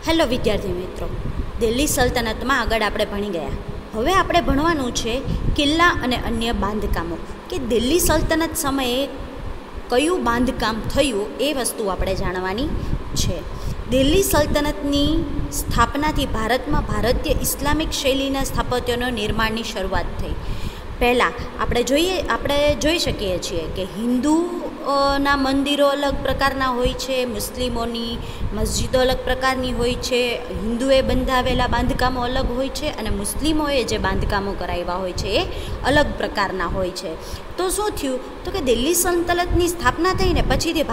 Hello વિદ્યાર્થી મિત્રો, દિલ્હી સલ્તનતમાં આગળ આપણે ભણી ગયા. હવે આપણે ભણવાનું છે કિલ્લા અને અન્ય બાંધકામો, કે દિલ્હી સલ્તનત સમયે કયું બાંધકામ થયું એ વસ્તુ આપણે જાણવાની છે. દિલ્હી સલ્તનતની સ્થાપનાથી ભારતમાં ભારતીય ઇસ્લામિક શૈલીના સ્થાપત્યના નિર્માણની શરૂઆત થઈ. પહેલાં આપણે જોઈ શકીએ છીએ કે હિન્દુના મંદિરો અલગ પ્રકારના હોય છે, મુસ્લિમોની મસ્જિદો અલગ પ્રકારની હોય છે, હિન્દુએ બંધાવેલા બાંધકામો અલગ હોય છે અને મુસ્લિમોએ જે બાંધકામો કરાવ્યા હોય છે એ અલગ પ્રકારના હોય છે. તો શું થયું તો કે દિલ્હી સલ્તનતની સ્થાપના થઈને પછીથી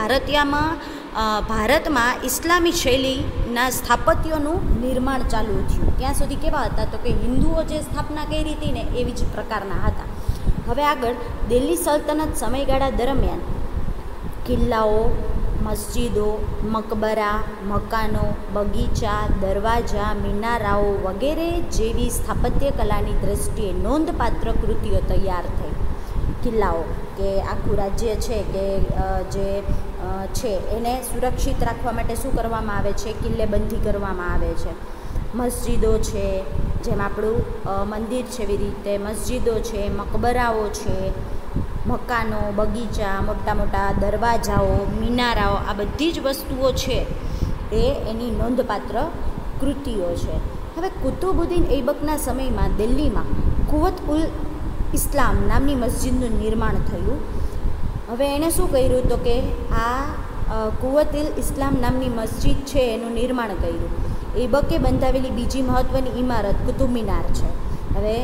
ભારતમાં ઇસ્લામી શૈલીના સ્થાપત્યોનું નિર્માણ ચાલુ થયું. ત્યાં સુધી કેવા હતા તો કે હિન્દુઓ જે સ્થાપના કરી હતી ને એવી જ પ્રકારના હતા. હવે આગળ દિલ્હી સલ્તનત સમયગાળા દરમિયાન કિલ્લાઓ, મસ્જિદો, મકબરા, મકાનો, બગીચા, દરવાજા, મિનારાઓ વગેરે જેવી સ્થાપત્ય કલાની દૃષ્ટિએ નોંધપાત્ર કૃતિઓ તૈયાર થઈ. કિલ્લાઓ કે આખું રાજ્ય છે કે જે છે એને સુરક્ષિત રાખવા માટે શું કરવામાં આવે છે, કિલ્લેબંધી કરવામાં આવે છે. મસ્જિદો છે, જેમ આપણું મંદિર છે એવી રીતે મસ્જિદો છે, મકબરાઓ છે, મકાનો, બગીચા, મોટા મોટા દરવાજાઓ, મિનારાઓ, આ બધી જ વસ્તુઓ છે એ એની નોંધપાત્ર કૃતિઓ છે. હવે કુતુબુદ્દીન ઐબકના સમયમાં દિલ્હીમાં કુવત ઉલ ઇસ્લામ નામની મસ્જિદનું નિર્માણ થયું. હવે એણે શું કર્યું તો કે આ કુવત ઉલ ઇસ્લામ નામની મસ્જિદ છે એનું નિર્માણ કર્યું. ઐબકે બંધાવેલી બીજી મહત્ત્વની ઇમારત કુતુબ મિનાર છે. હવે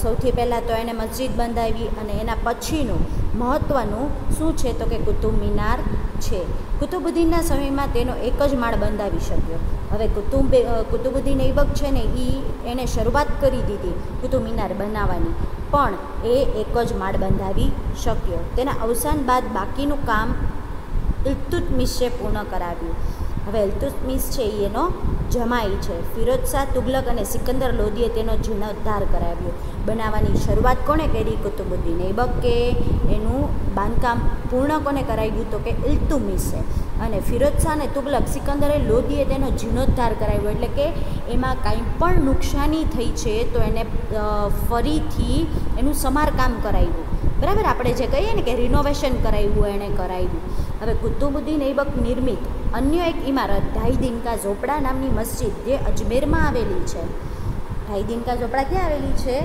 સૌથી પહેલાં તો એને મસ્જિદ બંધાવી અને એના પછીનું મહત્ત્વનું શું છે તો કે કુતુબ મિનાર છે. કુતુબુદ્દીનના સમયમાં તેનો એક જ માળ બંધાવી શક્યો. હવે કુતુબુદ્દીન ઐબક છે ને એણે શરૂઆત કરી દીધી કુતુબ મિનાર બનાવવાની, પણ એ એક જ માળ બંધાવી શક્યો. તેના અવસાન બાદ બાકીનું કામ ઇલ્તુત્મિશે પૂર્ણ કરાવ્યું. હવે ઇલ્તુત્મિશ છે એ એનો જમાઈ છે. ફિરોઝ શાહ તુગલક અને સિકંદર લોદીએ તેનો જીર્ણોદ્ધાર કરાવ્યો. બનાવવાની શરૂઆત કોણે કરી? કુતુબુદ્દીન ઐબક. કે એનું બાંધકામ પૂર્ણ કોને કરાવ્યું તો કે ઇલ્તુત્મિશે. અને ફિરોઝ શાહ અને તુગલક સિકંદરે લોદીએ તેનો જીર્ણોદ્ધાર કરાવ્યો, એટલે કે એમાં કાંઈ પણ નુકસાની થઈ છે તો એને ફરીથી એનું સમારકામ કરાવ્યું. બરાબર, આપણે જે કહીએ ને કે રિનોવેશન કરાવ્યું એણે કરાવ્યું. હવે કુતુબુદ્દીન ઐબક નિર્મિત અન્ય એક ઇમારત ઢાઈ દિનકા ઝોપડા નામની મસ્જિદ જે અજમેરમાં આવેલી છે. ઢાઈ દિનકા ઝોપડા ક્યાં આવેલી છે?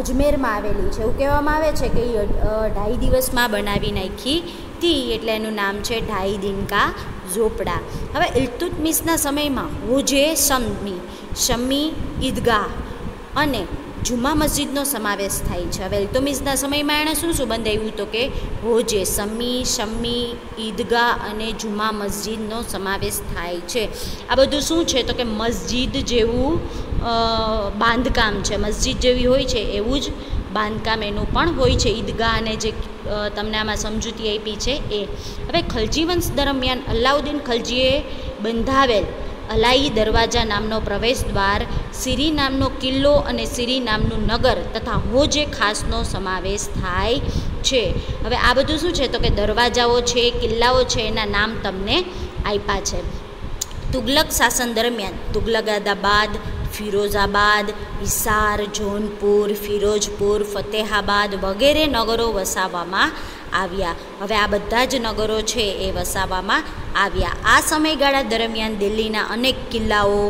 અજમેરમાં આવેલી છે. એવું કહેવામાં આવે છે કે એ 2.5 દિવસમાં બનાવી નાખી હતી, એટલે એનું નામ છે ઢાઈ દિનકા ઝોપડા. હવે ઇલ્તુત્મિશના સમયમાં હોજે શમી ઈદગાહ અને જુમા મસ્જિદનો સમાવેશ થાય છે. હવે ઇલ્તુત્મિશના સમયમાં એણે શું બંધાવ્યું તો કે હોજે શમી ઈદગાહ અને જુમા મસ્જિદનો સમાવેશ થાય છે. આ બધું શું છે તો કે મસ્જિદ જેવું બાંધકામ છે, મસ્જિદ જેવી હોય છે એવું જ બાંધકામ એનું પણ હોય છે. ઈદગાહ અને જે તમને આમાં સમજૂતી આપી છે એ. હવે ખલજી વંશ દરમિયાન અલાઉદ્દીન ખલજીએ બંધાવેલ અલાઈ દરવાજા નામનો પ્રવેશ દ્વાર, સિરી નામનો કિલ્લો અને સિરી નામનું નગર તથા હોજે ખાસનો સમાવેશ થાય છે. હવે આ બધું શું છે તો કે દરવાજાઓ છે, કિલ્લાઓ છે, એના નામ તમને આપ્યા છે. તુગલક શાસન દરમિયાન તુગલકાબાદ, ફિરોઝાબાદ, હિસાર, જૌનપુર, ફિરોજપુર, ફતેહાબાદ વગેરે નગરો વસાવવામાં આવ્યા. હવે આ બધા જ નગરો છે એ વસાવવામાં આવ્યા. આ સમયગાળા દરમિયાન દિલ્હીના અનેક કિલ્લાઓ,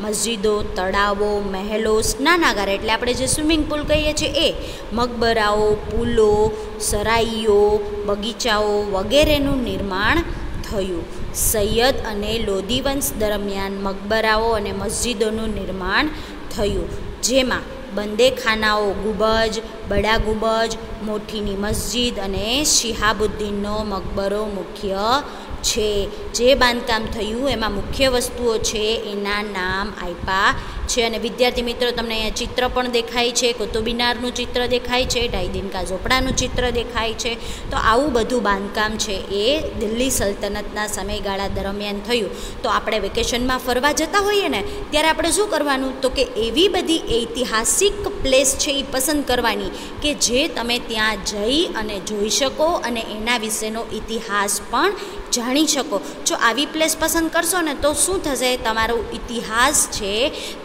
મસ્જિદો, તળાવો, મહેલો, સ્નાનાગાર એટલે આપણે જે સ્વિમિંગ પુલ કહીએ છીએ એ, મકબરાઓ, પુલો, સરાઈઓ, બગીચાઓ વગેરેનું નિર્માણ થયું. સૈયદ અને લોદી વંશ દરમિયાન મકબરાઓ અને મસ્જિદોનું નિર્માણ થયું, જેમાં બંદેખાનાઓ, ગુબજ, બડા ગુબજ, મોઠીની મસ્જિદ અને શિહાબુદ્દીનનો મકબરો મુખ્ય છે. જે બાંધકામ થયું એમાં મુખ્ય વસ્તુઓ છે એના નામ આપ્યા છે. અને વિદ્યાર્થી મિત્રો તમને અહીંયા ચિત્ર પણ દેખાય છે, કુતુબ મિનારનું ચિત્ર દેખાય છે, ઢાઈ દિનકા ઝોપડાનું ચિત્ર દેખાય છે. તો આવું બધું બાંધકામ છે એ દિલ્હી સલ્તનતના સમયગાળા દરમિયાન થયું. તો આપણે વેકેશનમાં ફરવા જતા હોઈએ ને ત્યારે આપણે શું કરવાનું, તો કે એવી બધી ઐતિહાસિક પ્લેસ છે એ પસંદ કરવાની કે જે તમે ત્યાં જઈ અને જોઈ શકો અને એના વિશેનો ઇતિહાસ પણ જાણી શકો. જો આવી પ્લેસ પસંદ કરશો ને તો શું થશે, તમારો ઇતિહાસ છે,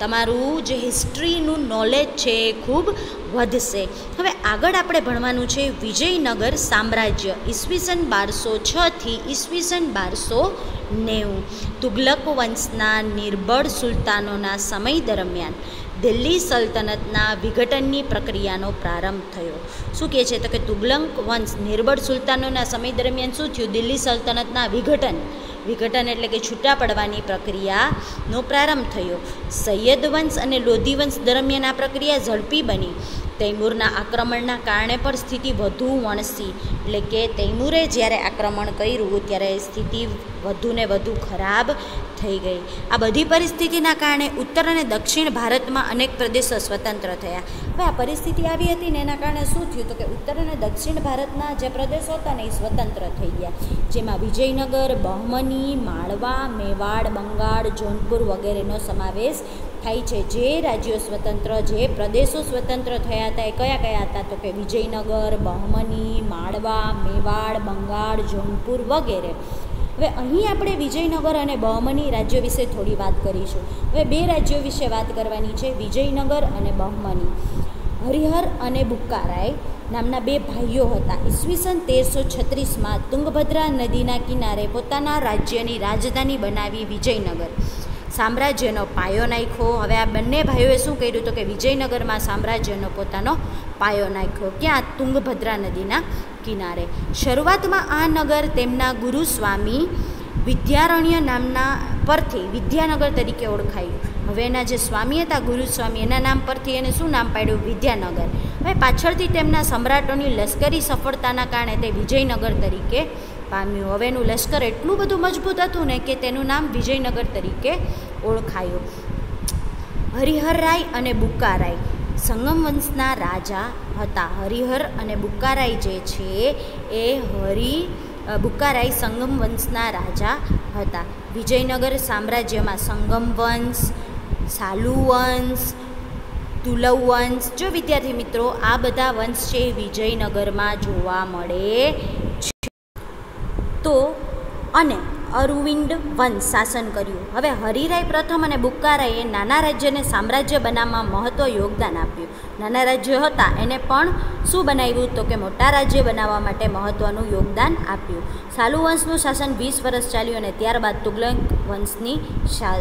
તમારું જે હિસ્ટ્રીનું નોલેજ છે એ ખૂબ વધશે. હવે આગળ આપણે ભણવાનું છે વિજયનગર સામ્રાજ્ય ઈસવીસન 1206 ઈસવીસન 1290. તુગલક વંશના નિર્બળ સુલતાનોના સમય દરમિયાન દિલ્હી સલ્તનતના વિઘટનની પ્રક્રિયાનો પ્રારંભ થયો. શું કહે છે, તો કે તુગલક વંશ નિર્બળ સુલતાનોના સમય દરમિયાન શું થયું, દિલ્હી સલ્તનતના વિઘટન એટલે કે છૂટા પડવાની પ્રક્રિયાનો પ્રારંભ થયો. સૈયદ વંશ અને લોધી વંશ દરમિયાન આ પ્રક્રિયા ઝડપી બની. તૈમૂરના આક્રમણના કારણે પણ સ્થિતિ વધુ વણસી, એટલે કે તૈમૂરે જ્યારે આક્રમણ કર્યું ત્યારે સ્થિતિ વધુને વધુ ખરાબ થઈ ગઈ. આ બધી પરિસ્થિતિના કારણે ઉત્તર અને દક્ષિણ ભારતમાં અનેક પ્રદેશો સ્વતંત્ર થયા. હવે આ પરિસ્થિતિ આવી હતી ને એના કારણે શું થયું, તો કે ઉત્તર અને દક્ષિણ ભારતના જે પ્રદેશો હતા ને એ સ્વતંત્ર થઈ ગયા, જેમાં વિજયનગર, બહમની, માળવા, મેવાડ, બંગાળ, જોનપુર વગેરેનો સમાવેશ થાય છે. જે રાજ્યો સ્વતંત્ર, જે પ્રદેશો સ્વતંત્ર થયા હતા એ કયા કયા હતા, તો કે વિજયનગર, બહમની, માળવા, મેવાડ, બંગાળ, જોનપુર વગેરે. હવે અહીં આપણે વિજયનગર અને બહમની રાજ્યો વિશે થોડી વાત કરીશું. હવે બે રાજ્યો વિશે વાત કરવાની છે, વિજયનગર અને બહમની. હરિહર અને બુક્કારાય નામના બે ભાઈઓ હતા. ઈસવીસન 1336માં તુંગભદ્રા નદીના કિનારે પોતાના રાજ્યની રાજધાની બનાવી વિજયનગર સામ્રાજ્યનો પાયો નાખ્યો. હવે આ બંને ભાઈઓએ શું કર્યું, તો કે વિજયનગરમાં સામ્રાજ્યનો પોતાનો પાયો નાખ્યો. ક્યાં, તુંગભદ્રા નદીના કિનારે. શરૂઆતમાં આ નગર તેમના ગુરુ સ્વામી વિદ્યારણ્ય નામના પરથી વિદ્યાનગર તરીકે ઓળખાયું. હવે એના જે સ્વામી હતા, ગુરુ સ્વામી, એના નામ પરથી એને શું નામ પાડ્યું, વિદ્યાનગર. હવે પાછળથી તેમના સમ્રાટોની લશ્કરી સફળતાના કારણે તે વિજયનગર તરીકે પામ્યું. હવે એનું લશ્કર એટલું બધું મજબૂત હતું ને કે તેનું નામ વિજયનગર તરીકે ઓળખાયું. હરિહરરાય અને બુક્કારાય સંગમ વંશના રાજા હતા. હરિહર અને બુક્કારાય જે છે એ બુક્કારાય સંગમ વંશના રાજા હતા. વિજયનગર સામ્રાજ્યમાં સંગમ વંશ, સાલુ વંશ, તુલવ વંશ, જો વિદ્યાર્થી મિત્રો આ બધા વંશ છે વિજયનગરમાં જોવા મળે છે. તો અને અરવિંદ વંશ શાસન કર્યું. હવે હરિરાય પ્રથમ અને બુક્કારાયે નાના રાજ્યને સામ્રાજ્ય બનાવવામાં મહત્વ યોગદાન આપ્યું. નાના રાજ્યો હતા એને પણ શું બનાવ્યું, તો કે મોટા રાજ્ય બનાવવા માટે મહત્વનું યોગદાન આપ્યું. સાલુ વંશનું શાસન 20 વર્ષ ચાલ્યું અને ત્યારબાદ તુગલક વંશની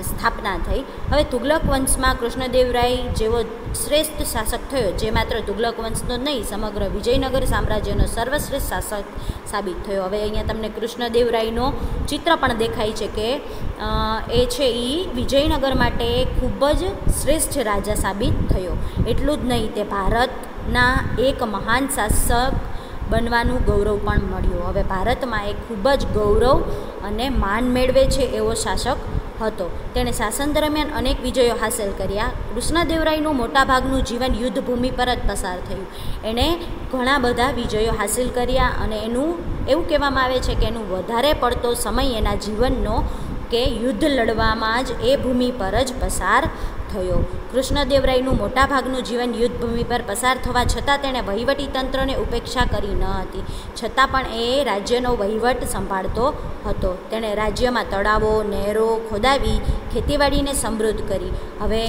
સ્થાપના થઈ. હવે તુગલક વંશમાં કૃષ્ણદેવરાય જેવો શ્રેષ્ઠ શાસક થયો, જે માત્ર તુગલક વંશનો જ નહીં સમગ્ર વિજયનગર સામ્રાજ્યનો સર્વશ્રેષ્ઠ શાસક સાબિત થયો. હવે અહીંયા તમને કૃષ્ણદેવરાયનો ચિત્ર પણ દેખાય છે કે એ છે એ વિજયનગર માટે ખૂબ જ શ્રેષ્ઠ રાજા સાબિત થયો. એટલું જ નહીં, તે ભારતના એક મહાન શાસક બનવાનું ગૌરવ પણ મળ્યું. હવે ભારતમાં એક ખૂબ જ ગૌરવ અને માન મેળવે છે એવો શાસક હતો. તેણે શાસન દરમિયાન અનેક વિજયો હાંસલ કર્યા. કૃષ્ણદેવરાયનું મોટાભાગનું જીવન યુદ્ધભૂમિ પર જ પસાર થયું. એણે ઘણા બધા વિજયો હાંસલ કર્યા અને એનું એવું કહેવામાં આવે છે કે એનું વધારે પડતો સમય એના જીવનનો કે યુદ્ધ લડવામાં જ એ ભૂમિ પર જ પસાર થયો. કૃષ્ણદેવરાયનું મોટાભાગનું જીવન યુદ્ધભૂમિ પર પસાર થવા છતાં તેણે વહીવટી તંત્રને ઉપેક્ષા કરી ન હતી. છતાં પણ એ રાજ્યનો વહીવટ સંભાળતો હતો. તેણે રાજ્યમાં તળાવો, નહેરો ખોદાવી ખેતીવાડીને સમૃદ્ધ કરી. હવે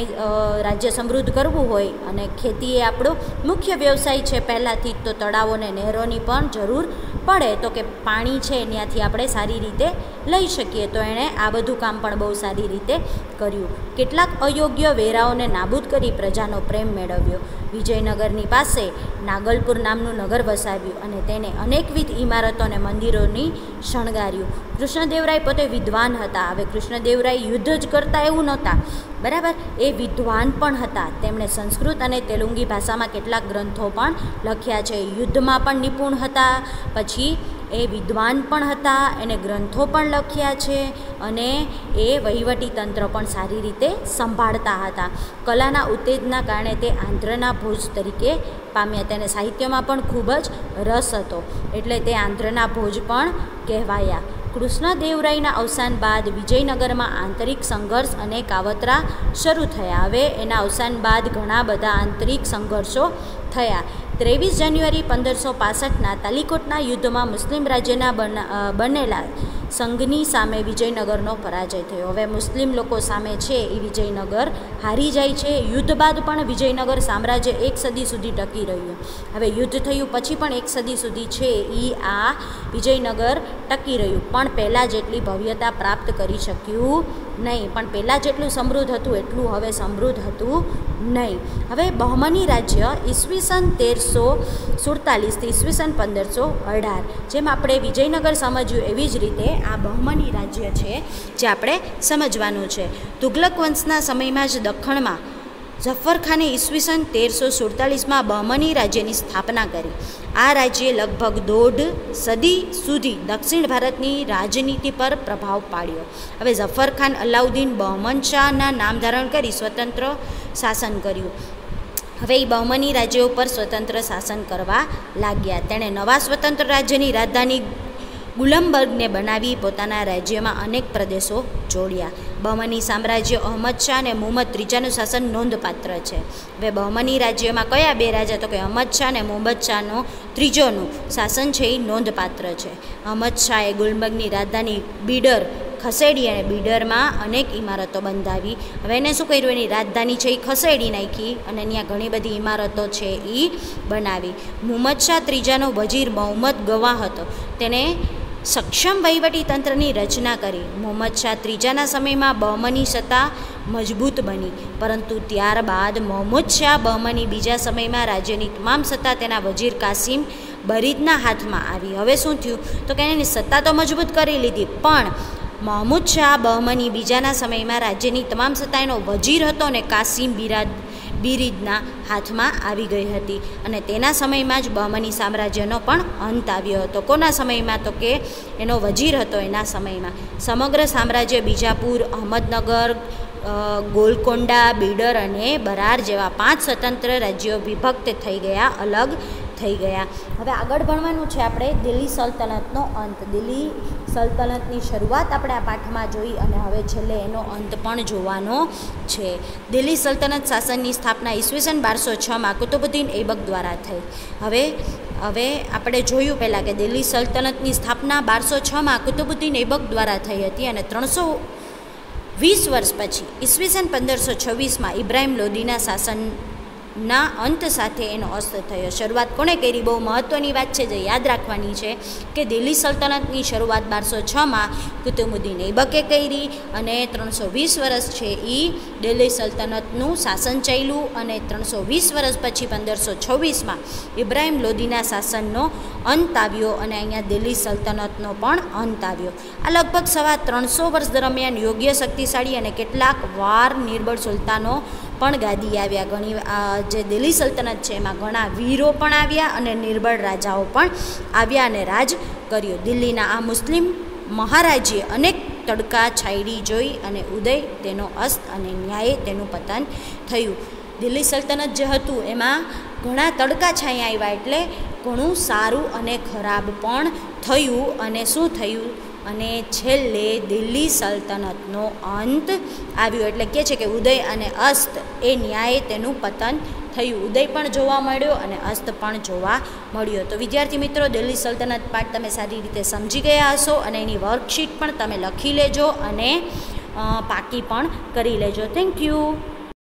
રાજ્ય સમૃદ્ધ કરવું હોય અને ખેતી એ આપણો મુખ્ય વ્યવસાય છે પહેલાંથી, તો તળાવો અને નહેરોની પણ જરૂર પડે, તો કે પાણી છે ત્યાંથી આપણે સારી રીતે લઈ શકીએ. તો એણે આ બધું કામ પણ બહુ સારી રીતે કર્યું. કેટલાક અયોગ્ય વેરાઓને નાબૂદ કરી પ્રજાનો પ્રેમ મેળવ્યો. વિજયનગરની પાસે નાગલપુર નામનું નગર વસાવ્યું અને તેને અનેકવિધ ઇમારતો અને મંદિરોની શણગાર્યું. કૃષ્ણદેવરાય પોતે વિદ્વાન હતા. હવે કૃષ્ણદેવરાય યુદ્ધ જ કરતા એવું નહોતા, બરાબર, એ વિદ્વાન પણ હતા. તેમણે સંસ્કૃત અને તેલુગી ભાષામાં કેટલાક ગ્રંથો પણ લખ્યા છે. યુદ્ધમાં પણ નિપુણ હતા. પછી એ વિદ્વાન પણ હતા, એને ગ્રંથો પણ લખ્યા છે અને એ વહીવટી તંત્ર પણ સારી રીતે સંભાળતા હતા. કલાના ઉત્તેજના કારણે તે આંધ્રના ભોજ તરીકે પામ્યા. તેને સાહિત્યમાં પણ ખૂબ જ રસ હતો એટલે તે આંધ્રના ભોજ પણ કહેવાયા. કૃષ્ણદેવરાયના અવસાન બાદ વિજયનગરમાં આંતરિક સંઘર્ષ અને કાવતરા શરૂ થયા. હવે એના અવસાન બાદ ઘણા બધા આંતરિક સંઘર્ષો થયા. 23 જાન્યુઆરી 1565ના તાલીકોટના યુદ્ધમાં મુસ્લિમ રાજ્યના બનેલા સંઘની સામે વિજયનગરનો પરાજય થયો. હવે મુસ્લિમ લોકો સામે છે એ વિજયનગર હારી જાય છે. યુદ્ધ બાદ પણ વિજયનગર સામ્રાજ્ય 1 સદી સુધી ટકી રહ્યું. હવે યુદ્ધ થયું પછી પણ 1 સદી સુધી છે એ આ વિજયનગર ટકી રહ્યું, પણ પહેલાં જેટલી ભવ્યતા પ્રાપ્ત કરી શક્યું નહીં. પણ પહેલાં જેટલું સમૃદ્ધ હતું એટલું હવે સમૃદ્ધ હતું નહીં. હવે બહમની રાજ્ય ઈસવીસન 1347થી ઈસવીસન 1518, જેમ આપણે વિજયનગર સમજ્યું એવી જ રીતે આ બહમની રાજ્ય છે જે આપણે સમજવાનું છે. તુગલક વંશના સમયમાં જ દખ્ખણમાં ઝફ્ફરખાને ઈસવીસન 1347માં બહમની રાજ્યની સ્થાપના કરી. આ રાજ્યે લગભગ 1.5 સદી સુધી દક્ષિણ ભારતની રાજનીતિ પર પ્રભાવ પાડ્યો. હવે ઝફ્ફરખાન અલાઉદ્દીન બહમન શાહના નામ ધારણ કરી સ્વતંત્ર શાસન કર્યું. હવે એ બહમની રાજ્ય ઉપર સ્વતંત્ર શાસન કરવા લાગ્યા. તેણે નવા સ્વતંત્ર રાજ્યની રાજધાની ગુલમબર્ગને બનાવી પોતાના રાજ્યમાં અનેક પ્રદેશો જોડ્યા. બહમની સામ્રાજ્ય અહમદ શાહ અને મુહમ્મદ ત્રીજાનું શાસન નોંધપાત્ર છે. હવે બહમની રાજ્યમાં કયા બે રાજા? તો કે અહમદ શાહ અને મુહમ્મદ શાહનો ત્રીજોનું શાસન છે એ નોંધપાત્ર છે. અહમદ શાહે ગુલમર્ગની રાજધાની બીડર ખસેડી અને બીડરમાં અનેક ઇમારતો બંધાવી. હવે એને શું કર્યું? એની રાજધાની છે એ ખસેડી નાખી અને ત્યાં ઘણી બધી ઇમારતો છે એ બનાવી. મુહમ્મદ શાહ ત્રીજાનો વજીર મોહમ્મદ ગવા હતો. તેને સક્ષમ વહીવટી તંત્રની રચના કરી. મુહમ્મદ શાહ ત્રીજાના સમયમાં બહમની સત્તા મજબૂત બની, પરંતુ ત્યારબાદ મોહમ્મદ શાહ બહમની બીજા સમયમાં રાજ્યની તમામ સત્તા તેના વજીર કાસિમ બરીદના હાથમાં આવી. હવે શું થયું? તો કે એની સત્તા તો મજબૂત કરી લીધી, પણ મોહમ્મદ શાહ બહમની બીજાના સમયમાં રાજ્યની તમામ સત્તા એનો વજીર હતો અને કાસિમ બિરીદના હાથમાં આવી ગઈ હતી. અને તેના સમયમાં જ બહમની સામ્રાજ્યનો પણ અંત આવ્યો હતો. કોના સમયમાં? તો કે એનો વજીર હતો એના સમયમાં. સમગ્ર સામ્રાજ્ય બીજાપુર, અહમદનગર, ગોલકોંડા, બીડર અને બરાર જેવા 5 સ્વતંત્ર રાજ્યો વિભક્ત થઈ ગયા, અલગ થઈ ગયા. હવે આગળ ભણવાનું છે આપણે દિલ્હી સલ્તનતનો અંત. દિલ્હી સલ્તનતની શરૂઆત આપણે આ પાઠમાં જોઈ અને હવે છેલ્લે એનો અંત પણ જોવાનો છે. દિલ્હી સલ્તનત શાસનની સ્થાપના ઈસવીસન 1206માં કુતુબુદ્દીન ઐબક દ્વારા થઈ. હવે આપણે જોયું પહેલાં કે દિલ્હી સલ્તનતની સ્થાપના 1206માં કુતુબુદ્દીન ઐબક દ્વારા થઈ હતી અને 320 વર્ષ પછી ઈસવીસન 1526માં ઇબ્રાહિમ લોદીના શાસનના અંત સાથે એનો અસ્ત થયો. શરૂઆત કોણે કરી? બહુ મહત્ત્વની વાત છે જે યાદ રાખવાની છે કે દિલ્હી સલ્તનતની શરૂઆત 1206માં કુતુબુદ્દીન ઐબકે કરી અને 320 વર્ષ છે એ દિલ્હી સલ્તનતનું શાસન ચાલ્યું અને 320 વર્ષ પછી 1526માં ઇબ્રાહિમ લોદીના શાસનનો અંત આવ્યો અને અહીંયા દિલ્હી સલ્તનતનો પણ અંત આવ્યો. આ લગભગ 350 વર્ષ દરમિયાન યોગ્ય, શક્તિશાળી અને કેટલાક વાર નિર્બળ સુલતાનો પણ ગાદી આવ્યા. ઘણી જે દિલ્હી સલ્તનત છે એમાં ઘણા વીરો પણ આવ્યા અને નિર્બળ રાજાઓ પણ આવ્યા અને રાજ કર્યું. દિલ્હીના આ મુસ્લિમ મહારાજ્યે અનેક તડકા છાયડી જોઈ અને ઉદય તેનો અસ્ત અને ન્યાય તેનું પતન થયું. દિલ્હી સલ્તનત જે હતું એમાં ઘણા તડકા છાયા આવ્યા એટલે ઘણું સારું અને ખરાબ પણ થયું. અને શું થયું? અને છેલ્લે દિલ્હી સલ્તનતનો અંત આવ્યો. એટલે કહે છે કે ઉદય અને અસ્ત એ ન્યાય તેનું પતન થયું. ઉદય પણ જોવા મળ્યો અને અસ્ત પણ જોવા મળ્યો. તો વિદ્યાર્થી મિત્રો, દિલ્હી સલ્તનત પાઠ તમે સારી રીતે સમજી ગયા હશો અને એની વર્કશીટ પણ તમે લખી લેજો અને પાકી પણ કરી લેજો. Thank you.